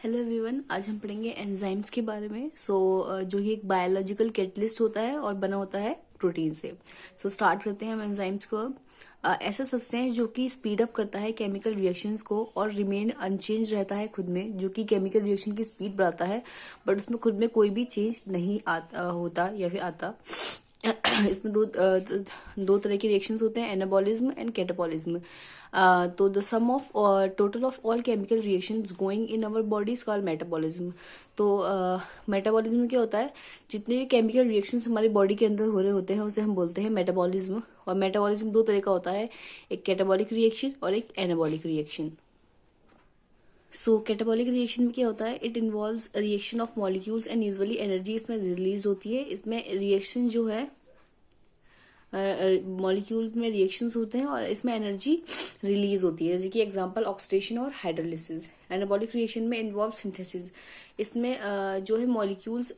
Hello everyone, आज हम पढ़ेंगे एंजाइम्स के बारे में। जो ये एक बायोलॉजिकल कैटलिस्ट होता है और बना होता है प्रोटीन से। स्टार्ट करते हैं हम एंजाइम्स को अब। ऐसा सब्सटेंस जो कि स्पीड अप करता है केमिकल रिएक्शंस को और रिमेन अनचेंज रहता है खुद में, जो कि केमिकल रिएक्शन की स्पीड बढ़ाता है, बट उसमें खुद में कोई भी चेंज नहीं होता या फिर आता। इसमें दो तरह के रिएक्शंस होते हैं, एनाबॉलिज्म एंड कैटाबॉलिज्म। तो the sum of total of all chemical reactions going in our bodies called metabolism. तो मेटाबॉलिज्म में क्या होता है, जितने भी केमिकल रिएक्शंस हमारी बॉडी के अंदर हो रहे होते हैं उसे हम बोलते हैं मेटाबॉलिज्म। और मेटाबॉलिज्म दो तरह का होता है, एक कैटाबॉलिक रिएक्शन और एक एनाबॉलिक रिएक्शन। कैटाबॉलिक रिएक्शन में क्या होता है, it involves reaction of molecules and usually energy इसमें रिलीज होती है। इसमें रिएक्शन जो है मॉलिक्यूल्स में रिएक्शंस होते हैं और इसमें एनर्जी रिलीज होती है, जैसे कि एग्जांपल ऑक्सीडेशन और हाइड्रोलिसिस। एनाबॉलिक रिएक्शन में इन्वॉल्व सिंथेसिस। इसमें जो है मॉलिक्यूल्स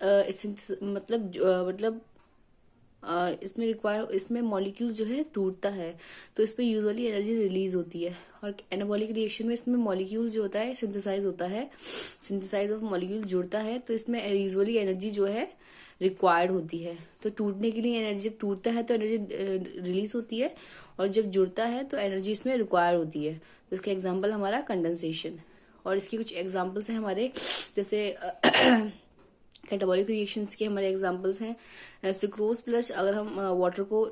इसमें मॉलिक्यूल जो है टूटता है, तो इसमें यूजुअली एनर्जी रिलीज होती है। और एनाबॉलिक रिएक्शन में इसमें मॉलिक्यूल जो होता है सिंथेसाइज होता है, सिंथेसाइज ऑफ मॉलिक्यूल जुड़ता है, तो इसमें यूजुअली एनर्जी जो है रिक्वायर्ड होती है। तो टूटने के लिए एनर्जी, जब टूटता है तो एनर्जी रिलीज होती है और जब जुड़ता है तो एनर्जी इसमें रिक्वायर होती है। तो इसका एग्जाम्पल हमारा कंडेंसेशन। और इसके कुछ एग्जाम्पल्स हैं हमारे, जैसे कैटाबॉलिक रिएक्शंस के हमारे एग्जांपल्स हैं सुक्रोज प्लस, अगर हम वाटर को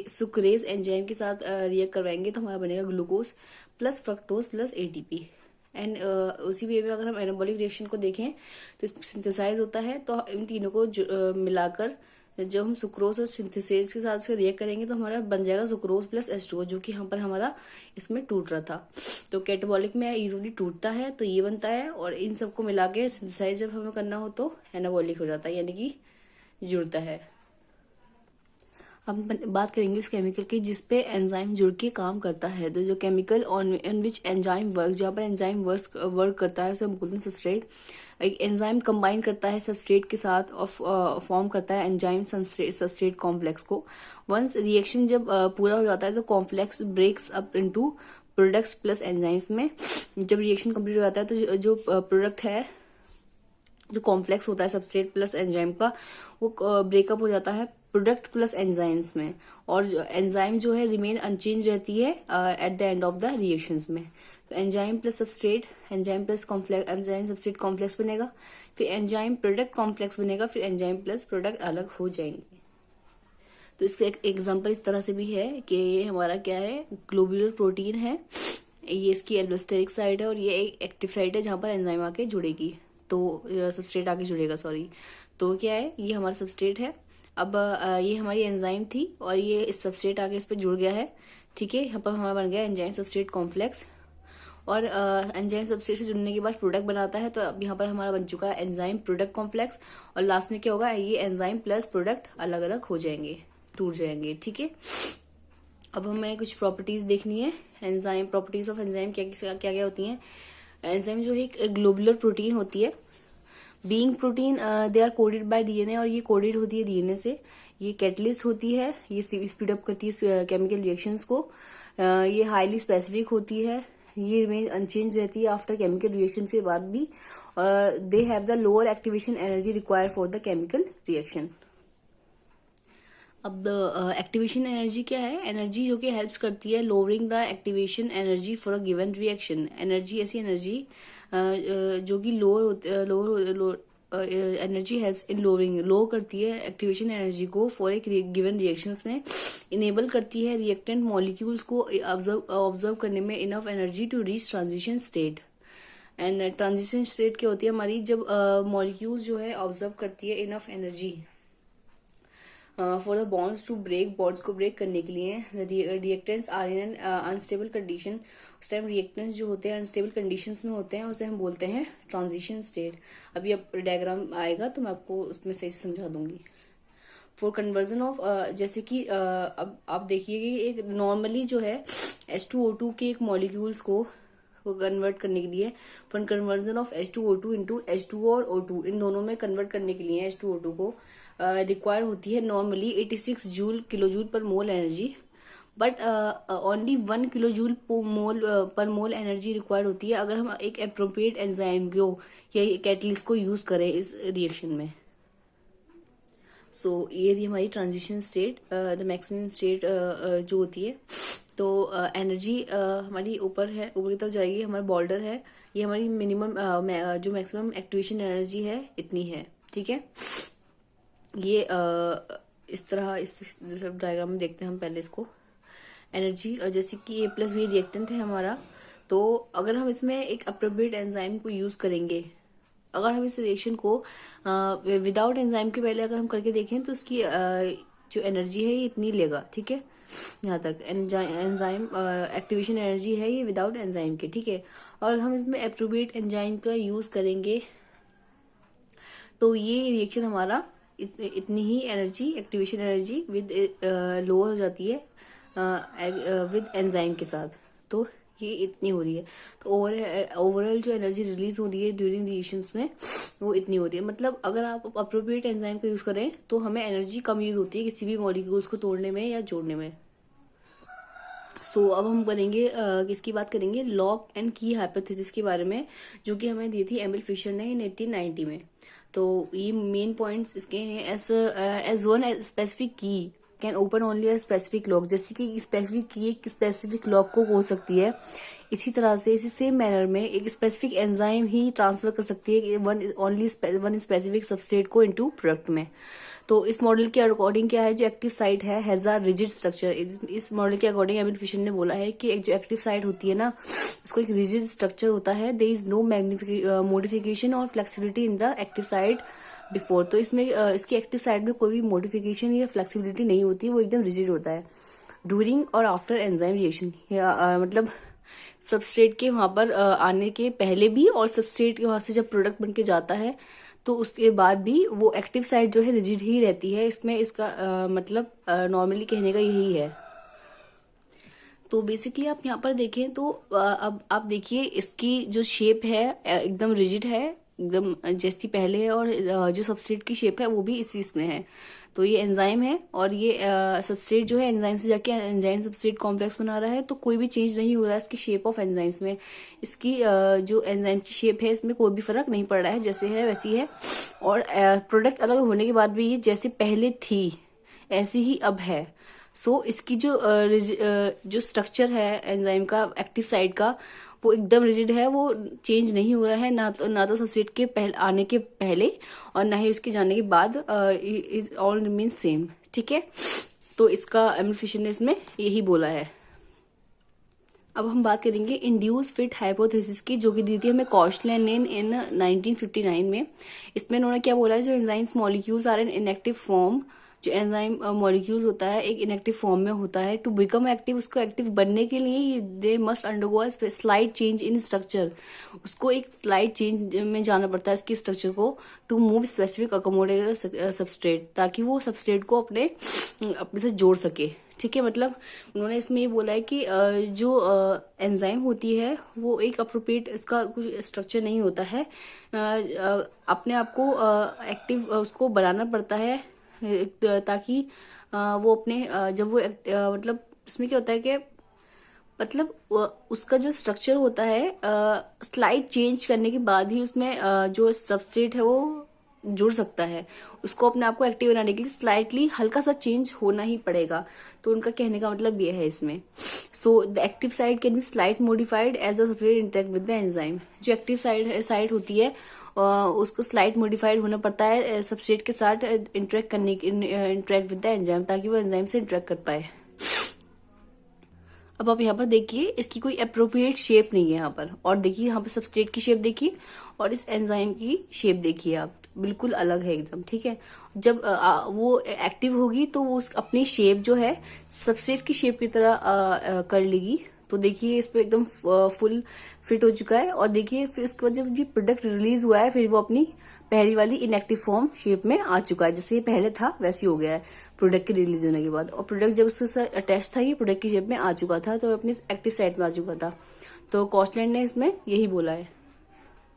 सुक्रेज एंजाइम के साथ रिएक्ट करवाएंगे तो हमारा बनेगा glucose plus fructose plus ATP. And उसी वे में अगर हम एनाबॉलिक रिएक्शन को देखें तो इसमें सिंथेसाइज होता है, तो इन तीनों को मिलाकर जब हम सुक्रोज और सिंथेसेज के साथ रिएक्ट करेंगे तो हमारा बन जाएगा सुक्रोज प्लस एस्ट्रोज, जो कि यहाँ पर हमारा इसमें टूट रहा था। तो कैटाबॉलिक में इजीली टूटता है तो ये बनता है, और इन सबको मिला के सिंथेसाइज जब हमें करना हो तो एनाबॉलिक हो जाता है, यानी कि जुड़ता है। अब बात करेंगे उस केमिकल की जिसपे एंजाइम जुड़ के काम करता है। तो जो chemical on which enzyme work, जहाँ पर एंजाइम वर्क करता है उसे हम बोलते हैं सबस्ट्रेट। एक एंजाइम कंबाइन करता है सबस्ट्रेट के साथ और फॉर्म करता है एंजाइम सबस्ट्रेट कॉम्प्लेक्स को। वंस रिएक्शन जब पूरा हो जाता है तो complex breaks up into products plus enzymes में। जब रिएक्शन कंप्लीट हो जाता है तो जो प्रोडक्ट है, जो कॉम्प्लेक्स होता है सबस्ट्रेट प्लस एंजाइम का, वो ब्रेकअप हो जाता है प्रोडक्ट प्लस एंजाइम्स में, और एंजाइम जो है रिमेन अनचेंज रहती है at the end of the reactions में। तो enzyme plus substrate, enzyme plus complex, enzyme substrate complex बनेगा, फिर एंजाइम प्रोडक्ट कॉम्प्लेक्स बनेगा, फिर एंजाइम प्लस प्रोडक्ट अलग हो जाएंगे। तो इसका एक एग्जाम्पल इस तरह से भी है कि ये हमारा क्या है, ग्लोब्यूलर प्रोटीन है, ये इसकी एल्लोस्टेरिक साइड है और ये एक एक्टिव साइड है जहां पर एंजाइम आके जुड़ेगी, तो सबस्ट्रेट आके जुड़ेगा, सॉरी। तो क्या है, ये हमारा सबस्ट्रेट है। अब ये हमारी एंजाइम थी और ये इस सबस्ट्रेट आके इस पे जुड़ गया है, ठीक है। यहाँ पर हमारा बन गया एंजाइम सबस्ट्रेट कॉम्प्लेक्स, और एंजाइम सबस्ट्रेट से जुड़ने के बाद प्रोडक्ट बनाता है, तो अब यहाँ पर हमारा बन चुका है एंजाइम प्रोडक्ट कॉम्प्लेक्स। और लास्ट में क्या होगा, ये एंजाइम प्लस प्रोडक्ट अलग अलग हो जाएंगे, टूट जाएंगे, ठीक है। अब हमें कुछ प्रॉपर्टीज देखनी है एंजाइम, प्रॉपर्टीज ऑफ एंजाइम क्या क्या होती हैं। एंजाइम जो है एक ग्लोबुलर प्रोटीन होती है, being protein they are coded by DNA, और ये कोडेड होती है डीएनए से। ये कैटलिस्ट होती है, ये स्पीड अप करती है केमिकल रिएक्शंस को। ये हाईली स्पेसिफिक होती है, ये रिमेन अनचेंज रहती है आफ्टर केमिकल रिएक्शन के बाद भी। They have the lower activation energy required for the chemical reaction. अब एक्टिवेशन एनर्जी क्या है, एनर्जी जो कि हेल्प्स करती है lowering the activation energy for a given reaction. Energy ऐसी एनर्जी जो कि lower energy helps in lowering, low करती है एक्टिवेशन एनर्जी को फॉर एक गिवन रिएक्शंस में। इनेबल करती है रिएक्टेंट मॉलिक्यूल्स को ऑब्जर्व करने में enough energy to reach transition state. And transition state क्या होती है हमारी, जब मॉलिक्यूल्स जो है ऑब्जर्व करती है enough energy for the bonds to break, bonds को ब्रेक करने के लिए। Reactants are in unstable condition, उस टाइम रिएक्टेंट्स जो होते हैं अनस्टेबल कंडीशंस में होते हैं, उसे हम बोलते हैं ट्रांजिशन स्टेट। अभी अब डायग्राम आएगा तो मैं आपको उसमें सही से समझा दूंगी। फॉर कन्वर्जन ऑफ, जैसे कि अब आप देखिए कि एक नॉर्मली जो है H2O2 के एक मॉलिक्यूल्स को कन्वर्ट करने के लिए, for conversion of H2O2 into H2O और O2, इन दोनों में कन्वर्ट करने के लिए H2O2 को रिक्वायर होती है नॉर्मली 86 किलो जूल पर मोल energy. But only 1 kilo joule पर मोल एनर्जी रिक्वायर्ड होती है अगर हम एक अप्रोप्रिएट एंजाइम को या कैटलिस्ट को यूज करें इस रिएक्शन में। सो ये थी हमारी transition state, the maximum state जो होती है। तो एनर्जी हमारी ऊपर है, ऊपर की तरफ जाएगी, हमारा बॉर्डर है, ये हमारी मिनिमम जो मैक्सिमम एक्टिवेशन एनर्जी है इतनी है, ठीक है। ये इस तरह इस डायग्राम में देखते हैं हम पहले इसको। एनर्जी जैसे कि A+B रिएक्टेंट है हमारा, तो अगर हम इसमें एक अप्रोप्रिएट एंजाइम को यूज करेंगे, अगर हम इस रिएक्शन को विदाउट एंजाइम के पहले अगर हम करके देखें तो उसकी जो एनर्जी है ये इतनी लेगा, ठीक है। यहाँ तक एंजाइम एक्टिवेशन एनर्जी है ये विदाउट एंजाइम के, ठीक है। और हम इसमें अप्रोप्रिएट एंजाइम का यूज करेंगे तो ये रिएक्शन हमारा इतनी ही energy, activation energy with lower हो जाती है विद एंजाइम के साथ, तो ये इतनी हो रही है। तो ओवरऑल जो एनर्जी रिलीज हो रही है ड्यूरिंग रिएक्शंस में वो इतनी हो रही है। मतलब अगर आप अप्रोप्रिएट एंजाइम का यूज करें तो हमें एनर्जी कम यूज होती है किसी भी मॉलिक्यूल्स को तोड़ने में या जोड़ने में। अब हम करेंगे किसकी बात करेंगे, लॉक एंड की हाइपोथेसिस के बारे में, जो कि हमें दी थी एमिल फिशर ने इन 1890 में। तो ये मेन पॉइंट्स इसके हैं। एज वन स्पेसिफिक की can open only a specific lock, जैसे कि स्पेसिफिक की एक स्पेसिफिक लॉक को खोल सकती है, इसी तरह से इसी सेम मैनर में एक स्पेसिफिक एंजाइम ही ट्रांसफर कर सकती है वन स्पेसिफिक सबस्ट्रेट को इनटू प्रोडक्ट में। तो इस मॉडल के अकॉर्डिंग क्या है, जो एक्टिव साइट है हैज अ रिजिड स्ट्रक्चर। इस मॉडल के अकॉर्डिंग एमिल फिशर ने बोला है कि एक जो एक्टिव साइट होती है ना, उसको एक रिजिड स्ट्रक्चर होता है। देयर इज नो मॉडिफिकेशन और flexibility in the active site before. तो इसमें इसकी एक्टिव साइड में कोई भी मॉडिफिकेशन या फ्लेक्सिबिलिटी नहीं होती, वो एकदम रिजिड होता है। ड्यूरिंग और आफ्टर एंजाइम रिएक्शन, मतलब सबस्ट्रेट के वहां पर आने के पहले भी और सबस्ट्रेट के वहां से जब प्रोडक्ट बन के जाता है तो उसके बाद भी वो एक्टिव साइट जो है रिजिड ही रहती है। इसमें इसका मतलब नॉर्मली कहने का यही है। तो बेसिकली आप यहाँ पर देखें तो अब आप देखिए इसकी जो शेप है एकदम रिजिड है, एकदम जैसी पहले है, और जो सबस्ट्रेट की शेप है वो भी इसी इसमें है। तो ये एंजाइम है और ये सबस्ट्रेट जो है एंजाइम से जाके एंजाइम सबस्ट्रेट कॉम्प्लेक्स बना रहा है, तो कोई भी चेंज नहीं हो रहा है इसकी शेप ऑफ एंजाइम्स में। इसकी जो एंजाइम की शेप है इसमें कोई भी फर्क नहीं पड़ रहा है, जैसे है वैसी है। और प्रोडक्ट अलग होने के बाद भी ये जैसे पहले थी ऐसी ही अब है। इसकी जो स्ट्रक्चर है एंजाइम का एक्टिव साइट का वो एकदम रिजिड है, वो चेंज नहीं हो रहा है, ना तो सबस्ट्रेट के आने के पहले और ना ही उसके जाने के बाद, इज ऑल रिमेन सेम, ठीक है। तो इसका एमिल फिशर ने इसमें यही बोला है। अब हम बात करेंगे इंड्यूस फिट हाइपोथेसिस की, जो कि दी थी हमें कॉशलैंड ने इन 1959 में। इसमें उन्होंने क्या बोला है, जो enzymes molecules are an inactive form, जो एंजाइम मॉलिक्यूल होता है एक इनएक्टिव फॉर्म में होता है। टू बिकम एक्टिव, उसको एक्टिव बनने के लिए they must undergo a slight change in structure, उसको एक स्लाइट चेंज में जाना पड़ता है इसकी स्ट्रक्चर को, to move specific accommodator substrate, ताकि वो सबस्ट्रेट को अपने से जोड़ सके, ठीक है। मतलब उन्होंने इसमें ये बोला है कि जो एंजाइम होती है वो एक अप्रोप्रिएट, इसका कुछ स्ट्रक्चर नहीं होता है, अपने आप को एक्टिव उसको बनाना पड़ता है, ताकि वो अपने जब वो मतलब इसमें क्या होता है कि मतलब उसका जो स्ट्रक्चर होता है स्लाइड चेंज करने के बाद ही उसमें जो सबस्ट्रेट है वो जुड़ सकता है। उसको अपने आप को एक्टिव बनाने के लिए स्लाइटली हल्का सा चेंज होना ही पड़ेगा। तो उनका कहने का मतलब ये है इसमें। The active side can be slight modified as a substrate interact with the enzyme. जो एक्टिव साइड होती है उसको स्लाइट मॉडिफाइड होना पड़ता है सबस्ट्रेट के साथ इंटरेक्ट विद द एंजाइम, ताकि वो एंजाइम से इंटरेक्ट कर पाए। अब आप यहाँ पर देखिए इसकी कोई अप्रोप्रिएट शेप नहीं है यहाँ पर, और देखिए यहाँ पर सबस्ट्रेट की शेप देखिए और इस एंजाइम की शेप देखिए आप, बिल्कुल अलग है एकदम, ठीक है। जब वो एक्टिव होगी तो वो अपनी शेप जो है सबस्ट्रेट की शेप की तरह कर लेगी। तो देखिए इस पे एकदम फुल फिट हो चुका है, और देखिए फिर उसके बाद जब ये प्रोडक्ट रिलीज हुआ है फिर वो अपनी पहली वाली इनएक्टिव फॉर्म शेप में आ चुका है, जैसे ये पहले था वैसे हो गया है प्रोडक्ट के रिलीज होने के बाद। और प्रोडक्ट जब उसके साथ अटैच था ये प्रोडक्ट की शेप में आ चुका था, तो अपनी एक्टिव साइट में आ चुका था। तो कॉशलैंड ने इसमें यही बोला है।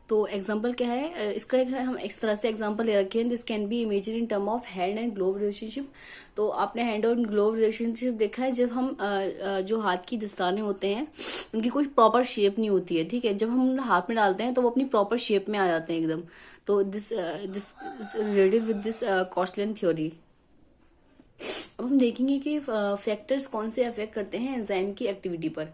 तो एग्जाम्पल क्या है इसका, हम इस तरह से एग्जाम्पल ले रखे हैं, this can be imagine in term of hand and glove relationship. तो आपने हैंड और ग्लोव रिलेशनशिप देखा है, जब हम जो हाथ की दस्ताने होते हैं उनकी कोई प्रॉपर शेप नहीं होती है, ठीक है, जब हम हाथ में डालते हैं तो वो अपनी प्रॉपर शेप में आ जाते हैं एकदम। तो this this related with this Koshland theory. अब हम देखेंगे कि फैक्टर्स कौन से अफेक्ट करते हैं एंजाइम की एक्टिविटी पर।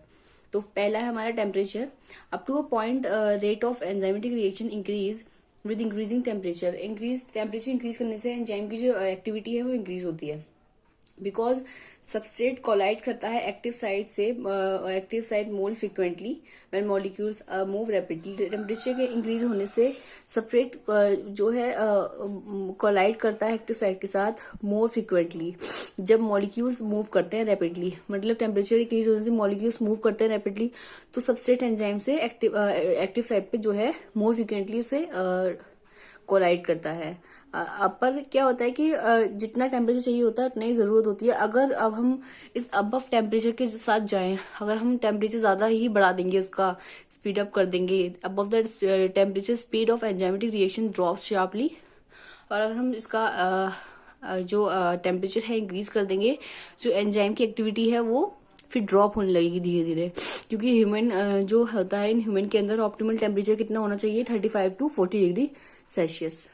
तो पहला है हमारा temperature. Up to a point rate of enzymatic reaction increase with increasing temperature. Temperature increase करने से एंजाइम की जो एक्टिविटी है वो इंक्रीज होती है। बिकॉज सबस्ट्रेट कोलाइड करता है active site mole frequently when molecules move rapidly. Temperature के इंक्रीज होने से सबस्ट्रेट जो है कोलाइड करता है एक्टिव साइट के साथ मोर फ्रिक्वेंटली जब मॉलिक्यूल्स मूव करते हैं रैपिडली। मतलब टेम्परेचर इंक्रीज होने से मॉलिक्यूल्स मूव करते हैं रैपिडली, तो सबस्ट्रेट एंजाइम से एक्टिव साइट पे जो है मोर फ्रिक्वेंटली उसे कोलाइड करता है। पर क्या होता है कि जितना टेम्परेचर चाहिए होता है उतना ही जरूरत होती है। अगर अब हम इस अबव टेम्परेचर के साथ जाएं, अगर हम टेम्परेचर ज्यादा ही बढ़ा देंगे, उसका स्पीड अप कर देंगे, above that temperature speed of enzymatic reaction drops sharply. और अगर हम इसका जो टेम्परेचर है इंक्रीज कर देंगे, जो एंजाइम की एक्टिविटी है वो फिर ड्रॉप होने लगेगी धीरे धीरे। क्योंकि ह्यूमन जो होता है, इन ह्यूमन के अंदर ऑप्टिमल टेम्परेचर कितना होना चाहिए, 35 to 40 डिग्री सेल्सियस।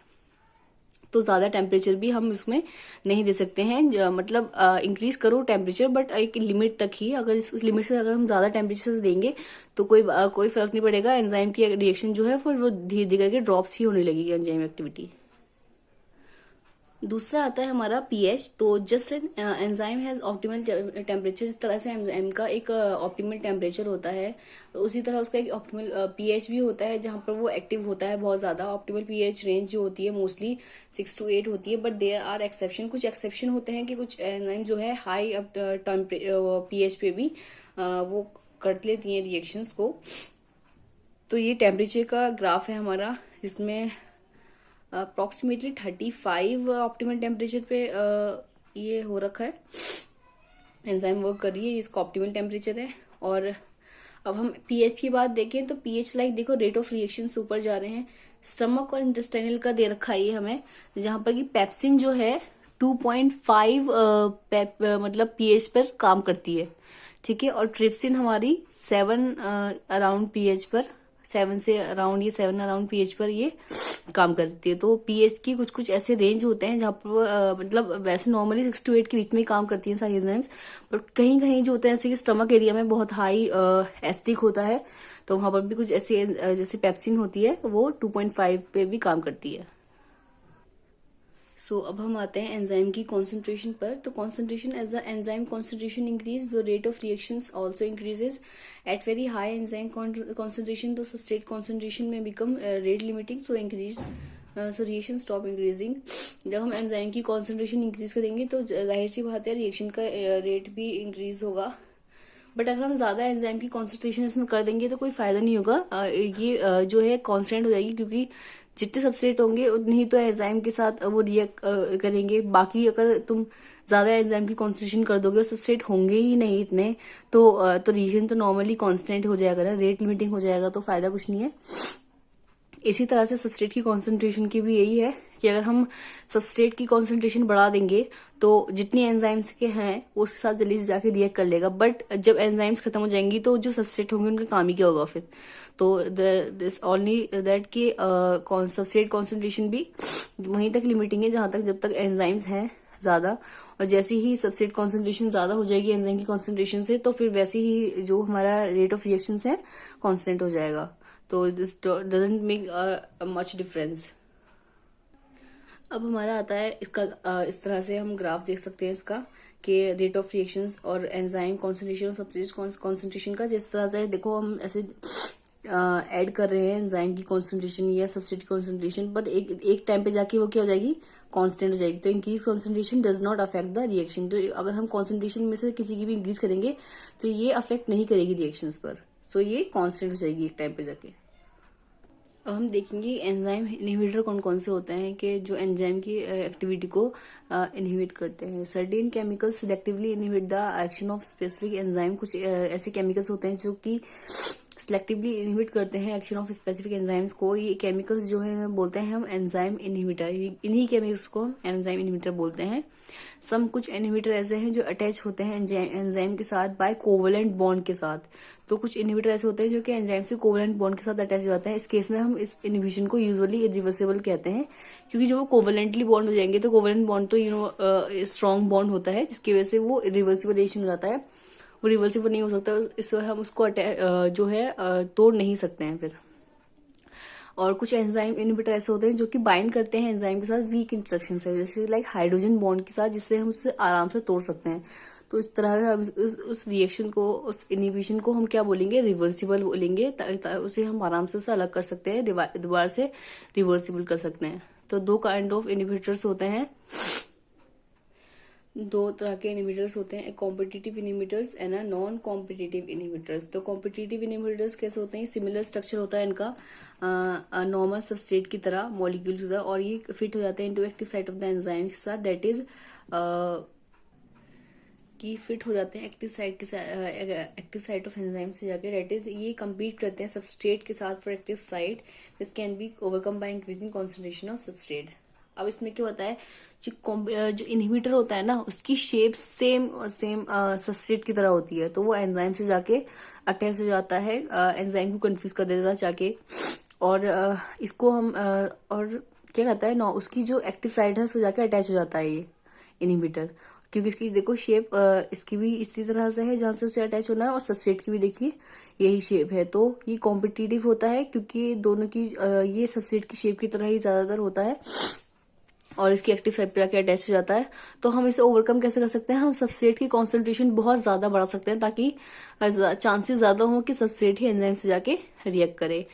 तो ज्यादा टेम्परेचर भी हम इसमें नहीं दे सकते हैं। मतलब इंक्रीज करो टेम्परेचर, बट एक लिमिट तक ही। अगर इस लिमिट से अगर हम ज्यादा टेम्परेचर देंगे तो कोई फर्क नहीं पड़ेगा। एंजाइम की रिएक्शन जो है फिर वो धीरे धीरे करके ड्रॉप्स ही होने लगेगी एंजाइम एक्टिविटी। दूसरा आता है हमारा पीएच। तो just enzyme has optimal temperature, जिस तरह से एंजाइम का एक ऑप्टिमल टेम्परेचर होता है, उसी तरह उसका एक ऑप्टिमल पीएच भी होता है जहां पर वो एक्टिव होता है बहुत ज्यादा। ऑप्टिमल पीएच रेंज जो होती है मोस्टली 6 to 8 होती है, बट देयर आर एक्सेप्शन। कुछ एक्सेप्शन होते हैं कि कुछ एंजाइम जो है हाई पीएच पे भी वो कर लेती हैं रिएक्शंस को। तो ये टेम्परेचर का ग्राफ है हमारा, जिसमें अप्रोक्सीमेटली 35 ऑप्टिमल टेम्परेचर पे ये हो रखा है, एंजाइम वर्क कर रही है, इसका ऑप्टिमल टेम्परेचर है। और अब हम पीएच की बात देखें तो पीएच लाइक देखो रेट ऑफ रिएक्शन ऊपर जा रहे हैं। स्टमक और इंटेस्टाइनल का दे रखा है ये हमें, जहां पर कि पेप्सिन जो है 2.5 मतलब पीएच पर काम करती है, ठीक है। और ट्रिप्सिन हमारी 7 अराउंड पीएच पर, 7 अराउंड पीएच पर ये काम करती है। तो पीएच की कुछ कुछ ऐसे रेंज होते हैं जहां पर मतलब वैसे नॉर्मली 6 to 8 के बीच में काम करती हैं सारी एंजाइम्स, बट कहीं कहीं जो होते हैं जैसे कि स्टमक एरिया में बहुत हाई एसिडिक होता है, तो वहां पर भी कुछ ऐसे जैसे पेप्सिन होती है वो 2.5 पे भी काम करती है। सो अब हम आते हैं एंजाइम की कॉन्सेंट्रेशन पर। तो concentration, as the enzyme concentration increase the rate of reactions also increases. At very high enzyme concentration the substrate concentration में become rate limiting, so increase so reaction stop increasing. जब हम enzyme की concentration increase करेंगे तो जाहिर सी बात है reaction का रेट भी इंक्रीज होगा। बट अगर हम ज्यादा एंजाइम की कॉन्सेंट्रेशन इसमें कर देंगे तो कोई फायदा नहीं होगा। ये जो है कांस्टेंट हो जाएगी, क्योंकि जितने सबस्ट्रेट होंगे उतने ही तो एंजाइम के साथ वो रिएक्ट करेंगे। बाकी अगर तुम ज्यादा एंजाइम की कॉन्सेंट्रेशन कर दोगे और सबस्ट्रेट होंगे ही नहीं इतने, तो रिएक्शन तो नॉर्मली कांस्टेंट हो जाएगा ना, रेट लिमिटिंग हो जाएगा, तो फायदा कुछ नहीं है। इसी तरह से सबस्ट्रेट की कॉन्सेंट्रेशन की भी यही है कि अगर हम सबस्ट्रेट की कॉन्सेंट्रेशन बढ़ा देंगे तो जितनी एंजाइम्स के हैं वो उसके साथ जल्दी से जाके रिएक्ट कर लेगा। बट जब एंजाइम्स खत्म हो जाएंगी तो जो सबस्ट्रेट होंगे उनका काम ही क्या होगा फिर। तो दिस ओनली दैट कि सबस्ट्रेट कॉन्सेंट्रेशन भी वहीं तक लिमिटिंग है जहां तक जब तक एंजाइम्स हैं ज्यादा, और जैसे ही सबस्ट्रेट कॉन्सेंट्रेशन ज्यादा हो जाएगी एंजाइम की कॉन्सेंट्रेशन से, तो फिर वैसे ही जो हमारा रेट ऑफ रिएक्शन है कॉन्स्टेंट हो जाएगा। तो this doesn't make much difference. अब हमारा आता है इसका इस तरह से हम ग्राफ देख सकते हैं इसका कि रेट ऑफ रिएक्शंस और एंजाइम कॉन्सेंट्रेशन और सबस्ट्रेट कॉन्सेंट्रेशन का। जिस तरह से देखो हम ऐसे ऐड कर रहे हैं एंजाइम की कॉन्सेंट्रेशन या सबस्ट्रेट की कॉन्सेंट्रेशन, बट एक टाइम पे जाके वो क्या हो जाएगी, कांस्टेंट हो जाएगी। तो increase concentration does not affect the reaction. तो अगर हम कॉन्सेंट्रेशन में से किसी की भी इंक्रीज करेंगे तो ये अफेक्ट नहीं करेगी रिएक्शंस पर, सो ये कांस्टेंट हो जाएगी एक टाइम पे जाके। अब हम देखेंगे एंजाइम इनहिबिटर कौन कौन से होते हैं कि जो एंजाइम की एक्टिविटी को इनहिबिट करते हैं। Certain chemicals selectively inhibit the action of specific enzyme. कुछ ऐसे केमिकल्स होते हैं जो कि सिलेक्टिवली इनहिबिट करते हैं एक्शन ऑफ स्पेसिफिक एंजाइम्स को। ये केमिकल्स जो है बोलते हैं हम एंजाइम इनहिबिटर, इन्हीं केमिकल्स को एंजाइम इनहिबिटर बोलते हैं। सम कुछ इनहिबिटर ऐसे हैं जो अटैच होते हैं एंजाइम के साथ बाय कोवेलेंट बॉन्ड के साथ। तो कुछ इनहिबिटर ऐसे होते हैं जो कि एंजाइम से कोवेलेंट बॉन्ड के साथ अटैच हो जाते हैं। इस केस में हम इस इनहिबिशन को यूजुअली इरिवर्सिबल कहते हैं, क्योंकि जब वो कोवेलेंटली बॉन्ड हो जाएंगे तो कोवेलेंट बॉन्ड तो स्ट्रॉन्ग बॉन्ड होता है, जिसकी वजह से वो इरिवर्सिबल रिएक्शन हो जाता है, वो रिवर्सिबल नहीं हो सकता, इस वजह हम उसको जो है तोड़ नहीं सकते हैं फिर। और कुछ एंजाइम इनहिबिटर ऐसे होते हैं जो कि बाइंड करते हैं एंजाइम के साथ वीक इंटरेक्शन से, जैसे लाइक हाइड्रोजन बॉन्ड के साथ, जिससे हम उसे आराम से तोड़ सकते हैं। तो इस तरह का हम उस रिएक्शन को, उस इनहिबिशन को हम क्या बोलेंगे, रिवर्सिबल बोलेंगे। उसे हम आराम से उसे अलग कर सकते हैं, दोबारा से रिवर्सिबल कर सकते हैं। तो दो काइंड ऑफ इनहिबिटर्स होते हैं, दो तरह के इनहिबिटर्स होते हैं, competitive inhibitors and non competitive inhibitors. तो कॉम्पिटिटिव इनहिबिटर्स कैसे होते हैं, सिमिलर स्ट्रक्चर होता है इनका नॉर्मल सबस्ट्रेट की तरह, मॉलिक्यूल की तरह, और ये फिट हो जाते हैं into active site of the enzyme के साथ, दैट इज कि फिट हो जाते हैं एक्टिव साइट ऑफ एंजाइम से जाके, दैट इज ये compete करते हैं सबस्ट्रेट के साथ for active site. This can be overcome by increasing concentration of substrate. अब इसमें क्या होता है, जो इनहिबिटर होता है ना, उसकी शेप सेम सबस्ट्रेट की तरह होती है, तो वो एंजाइम से जाके अटैच हो जाता है, एंजाइम को कंफ्यूज कर देता है जाके, और इसको हम और क्या कहता है ना, उसकी जो एक्टिव साइट है उसको जाके अटैच हो जाता है ये इनहिबिटर, क्योंकि इसकी देखो शेप इसकी भी इसी तरह से है जहां से उसे अटैच होना है, और सबस्ट्रेट की भी देखिए यही शेप है। तो ये कॉम्पिटिटिव होता है क्योंकि दोनों की ये सबस्ट्रेट की शेप की तरह ही ज्यादातर होता है, और इसकी एक्टिव साइट पे जाके अटैच हो जाता है। तो हम इसे ओवरकम कैसे कर सकते हैं, हम सबस्ट्रेट की कॉन्सेंट्रेशन बहुत ज्यादा बढ़ा सकते हैं, ताकि चांसेस ज्यादा हो कि सबस्ट्रेट ही एंजाइम से जाके रिएक्ट करे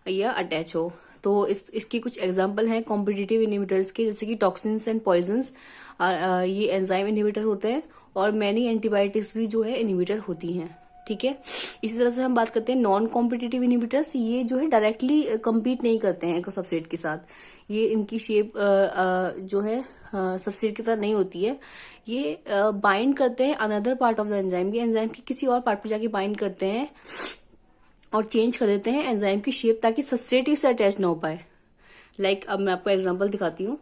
या अटैच हो। तो इसकी कुछ एग्जांपल हैं कॉम्पिटिटिव इनहिबिटर्स के, जैसे कि टॉक्सिन्स एंड पॉइजन्स, ये एंजाइम इनहिबिटर होते हैं, और मैनी एंटीबायोटिक्स भी जो है इनहिबिटर होती हैं। ठीक है, इसी तरह से हम बात करते हैं नॉन कॉम्पिटिटिव इनहिबिटर्स। ये जो है डायरेक्टली कम्पीट नहीं करते हैं सबस्ट्रेट के साथ, ये इनकी शेप जो है सबस्ट्रेट की तरह नहीं होती है, ये बाइंड करते हैं another part of the enzyme, ये एंजाइम के किसी और पार्ट पर जाके बाइंड करते हैं और चेंज कर देते हैं एंजाइम की शेप, ताकि सबस्ट्रेट इससे अटैच ना हो पाए। लाइक अब मैं आपको एग्जांपल दिखाती हूँ।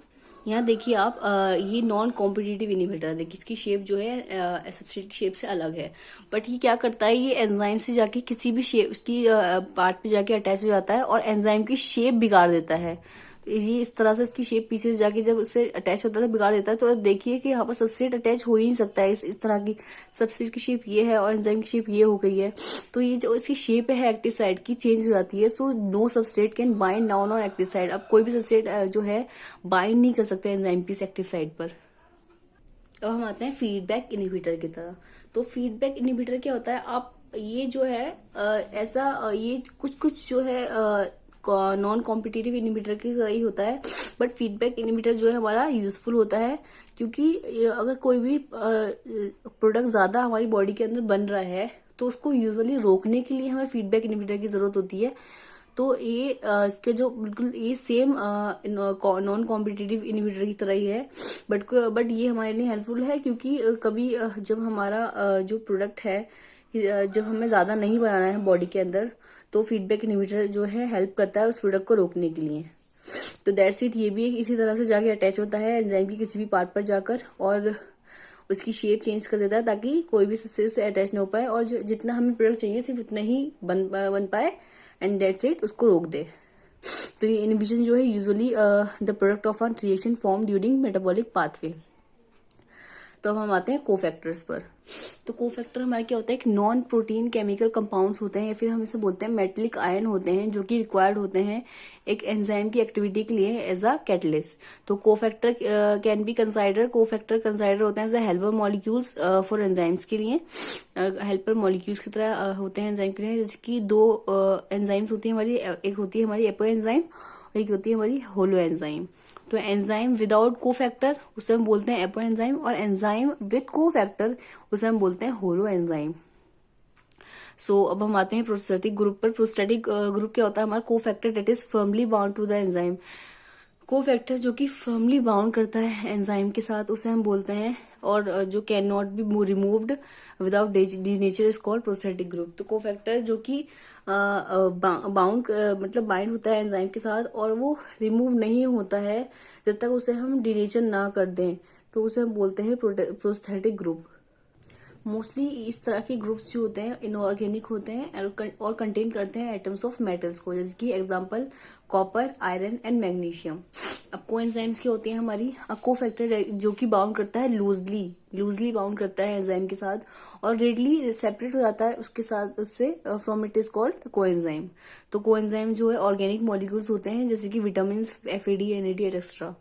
यहाँ देखिए आप, ये नॉन कॉम्पिटिटिव इनहिबिटर, देखिए इसकी शेप जो है सबस्ट्रेट की शेप से अलग है, बट ये क्या करता है, ये एंजाइम से जाके किसी भी शेप उसकी पार्ट पे जाके अटैच हो जाता है और एंजाइम की शेप बिगाड़ देता है। तो ये इस तरह से इसकी शेप पीछे से जाके जब उससे अटैच होता है तो बिगाड़ देता है। तो देखिए कि यहाँ पर सबस्ट्रेट अटैच हो ही नहीं सकता है, इस तरह की सबस्ट्रेट की शेप ये है और एंजाइम की शेप ये हो गई है। तो ये जो इसकी शेप है एक्टिव साइट की चेंज हो जाती है। So no substrate can bind down on active site. अब कोई भी सबस्ट्रेट जो है बाइंड नहीं कर सकते एंजाइम की एक्टिव साइट पर। अब हम आते हैं फीडबैक इनहिबिटर की तरह। तो फीडबैक इनहिबिटर क्या होता है, आप ये जो है ये कुछ जो है नॉन कॉम्पिटिटिव इनहिबिटर की तरह ही होता है, बट फीडबैक इनहिबिटर जो है हमारा यूजफुल होता है, क्योंकि अगर कोई भी प्रोडक्ट ज्यादा हमारी बॉडी के अंदर बन रहा है तो उसको यूजुअली रोकने के लिए हमें फीडबैक इनहिबिटर की जरूरत होती है। तो ये इसके जो बिल्कुल ये सेम नॉन कॉम्पिटिटिव इनहिबिटर की तरह ही है, बट ये हमारे लिए हेल्पफुल है, क्योंकि कभी जब हमारा जो प्रोडक्ट है जब हमें ज्यादा नहीं बनाना है बॉडी के अंदर, तो फीडबैक इनहिबिटर जो है हेल्प करता है उस प्रोडक्ट को रोकने के लिए। तो दैट्स इट, ये भी इसी तरह से जाके अटैच होता है एंजाइम की किसी भी पार्ट पर जाकर, और उसकी शेप चेंज कर देता है ताकि कोई भी सबस्ट्रेट से अटैच ना हो पाए, और जितना हमें प्रोडक्ट चाहिए सिर्फ उतना ही बन पाए, एंड दैट्स इट, उसको रोक दे। तो ये इनहिबिशन जो है usually the product of a reaction form during metabolic pathway. तो अब हम आते हैं कोफैक्टर्स पर। तो कोफैक्टर हमारे क्या होता है, एक नॉन प्रोटीन केमिकल कंपाउंड्स होते हैं, या फिर हम इसे बोलते हैं मेटेलिक आयन होते हैं, जो कि रिक्वायर्ड होते हैं एक एंजाइम की एक्टिविटी के लिए एज अ कैटलिस्ट। तो cofactor can be cofactor consider होते हैं as a helper molecules for enzymes के लिए, हेल्पर मॉलिक्यूल्स की तरह होते हैं एंजाइम के लिए। जैसे कि दो एंजाइम्स होती है हमारी, एक होती है हमारी एपो एंजाइम और एक होती है हमारी होलो एंजाइम। तो एंजाइम विदाउट कोफैक्टर उसे हम बोलते हैं एपो एंजाइम, और एंजाइम विद कोफैक्टर उसे हम बोलते हैं होलो एंजाइम। सो अब हम आते हैं प्रोस्टेटिक ग्रुप पर। प्रोस्टेटिक ग्रुप क्या होता है, हमारा cofactor that is firmly bound to the enzyme. Cofactor जो कि फर्मली बाउंड करता है एंजाइम के साथ उसे हम बोलते हैं, और जो can not be removed without denature is called prosthetic group. तो कोफैक्टर जो कि बाउंड मतलब बाइंड होता है एंजाइम के साथ और वो रिमूव नहीं होता है जब तक उसे हम डीनेचर ना कर दें, तो उसे हम बोलते हैं प्रोस्थेटिक ग्रुप। मोस्टली इस तरह के ग्रुप्स जो होते हैं इनऑर्गेनिक होते हैं और कंटेन करते हैं एटम्स ऑफ मेटल्स को, जैसे कि example copper, iron and magnesium. अब कोएंजाइम्स क्या होती है हमारी, कोफैक्टर जो कि बाउंड करता है लूजली बाउंड करता है एंजाइम के साथ और रेडली सेपरेट हो जाता है उसके साथ उससे, from it is called coenzyme. तो कोएंजाइम जो है ऑर्गेनिक मॉलिक्यूल्स होते हैं जैसे कि विटामिन, एफएडी, एनएडी एक्सेट्रा।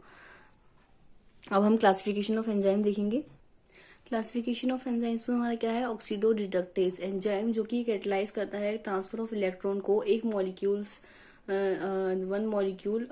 अब हम क्लासिफिकेशन ऑफ एंजाइम देखेंगे। क्लासिफिकेशन ऑफ एंजाइम्स में हमारा क्या है, ऑक्सीडो रिडक्टेज एंजाइम जो कि कैटलाइज करता है ट्रांसफर ऑफ इलेक्ट्रॉन को एक molecules one molecule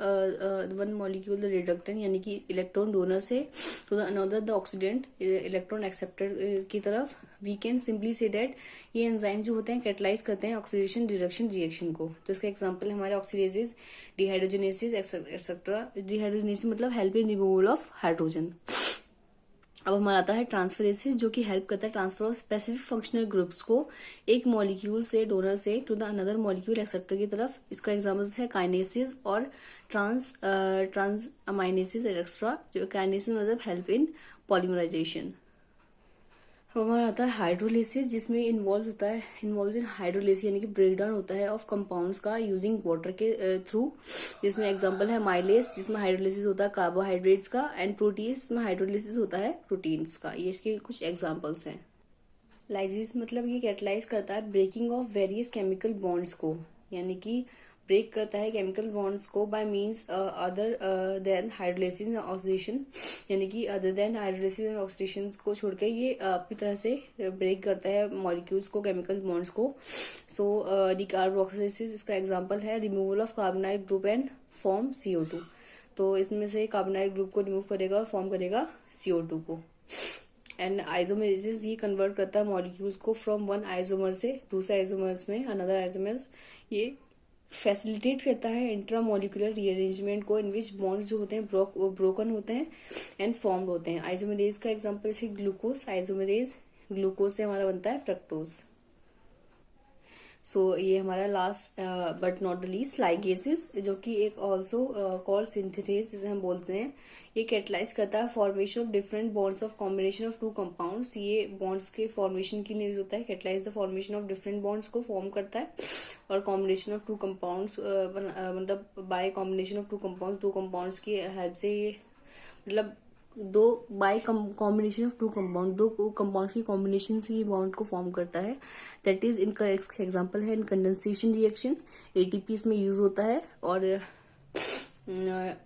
the reductant यानी कि इलेक्ट्रॉन डोनर से तो the another the oxidant electron acceptor की तरफ। वी कैन सिंपली से डेट ये एंजाइम जो होते हैं कैटलाइज करते हैं ऑक्सीडेशन रिडक्शन रिएक्शन को। तो इसका एग्जांपल है हमारे ऑक्सीडेजेस, डिहाइड्रोजनेसिस एक्सेट्रा। डिहाइड्रोजनेसिस मतलब help in removal of hydrogen. अब हमारा आता है ट्रांसफरेसिस जो कि हेल्प करता है transfer of specific functional groups को एक मॉलिक्यूल से डोनर से to the another molecule acceptor की तरफ। इसका एग्जांपल है काइनेसिस और ट्रांस अमाइनेसिस एक्सेट्रा। जो काइनेसिस मतलब हेल्प इन पॉलीमराइजेशन। हमारा आता है हाइड्रोलिसिस जिसमें इन्वॉल्व इन हाइड्रोलिसिस यानी कि ब्रेकडाउन होता है ऑफ कंपाउंड्स का यूजिंग वाटर के थ्रू। जिसमें एग्जांपल है माइलेस जिसमें हाइड्रोलिसिस होता है कार्बोहाइड्रेट्स का, एंड प्रोटीज जिसमें हाइड्रोलिसिस होता है प्रोटीन्स का। ये इसके कुछ एग्जांपल्स हैं। लाइसिस मतलब ये कैटलाइज करता है breaking of various chemical bonds को, यानी कि ब्रेक करता है केमिकल बॉन्ड्स को by means other than hydrolysis and oxidation, यानी कि other than hydrolysis and oxidation को छोड़कर ये अपनी तरह से ब्रेक करता है मॉलिक्यूल्स को, केमिकल बॉन्ड्स को। सो डिकार्बोक्सिलिसिस इसका एग्जांपल है removal of carbonyl group and form CO2। तो इसमें से कार्बोनाइल ग्रुप को रिमूव करेगा और फॉर्म करेगा CO2 को। एंड आइसोमेरेसिस ये कन्वर्ट करता है मॉलिक्यूल्स को फ्रॉम वन आइसोमर से दूसरे आइसोमर्स में अनदर आइसोमर्स। ये फैसिलिटेट करता है इंट्रामोलिकुलर रीअरेंजमेंट को इन विच बॉन्ड्स जो होते हैं ब्रोकन होते हैं एंड फॉर्म्ड होते हैं। आइसोमेरेज का एग्जांपल है ग्लूकोज आइसोमेरेज, ग्लूकोज से हमारा बनता है फ्रक्टोज। सो ये हमारा last but not the least ligases जो कि एक ऑल्सो कॉल्ड सिंथेसेस जिसे हम बोलते हैं। ये कैटलाइज करता है formation of different bonds of combination of two compounds. ये बॉन्ड्स के फॉर्मेशन के लिए यूज होता है। Catalyse the formation of different bonds को फॉर्म करता है और कॉम्बिनेशन ऑफ टू कंपाउंड्स मतलब bye combination of two compounds की हेल्प से ये मतलब bye combination of two compounds की कॉम्बिनेशन से ये बॉन्ड को फॉर्म करता है। दैट इज इनका एग्जांपल है इन कंडेंसेशन रिएक्शन, ATP इसमें यूज होता है। और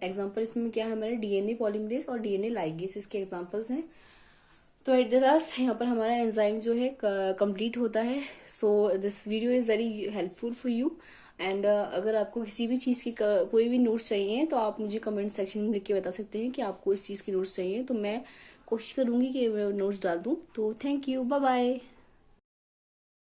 एग्जांपल इसमें क्या है हमारे DNA पॉलीमरेज और DNA लाइगेस इसके एग्जांपल्स हैं। तो एट द लास्ट यहाँ पर हमारा एंजाइम जो है कंप्लीट होता है। So this video is very helpful for you. And अगर आपको किसी भी चीज़ की कोई भी नोट्स चाहिए तो आप मुझे कमेंट सेक्शन में लिख के बता सकते हैं कि आपको इस चीज़ की नोट्स चाहिए, तो मैं कोशिश करूंगी कि मैं नोट्स डाल दूं। तो थैंक यू, बाय बाय।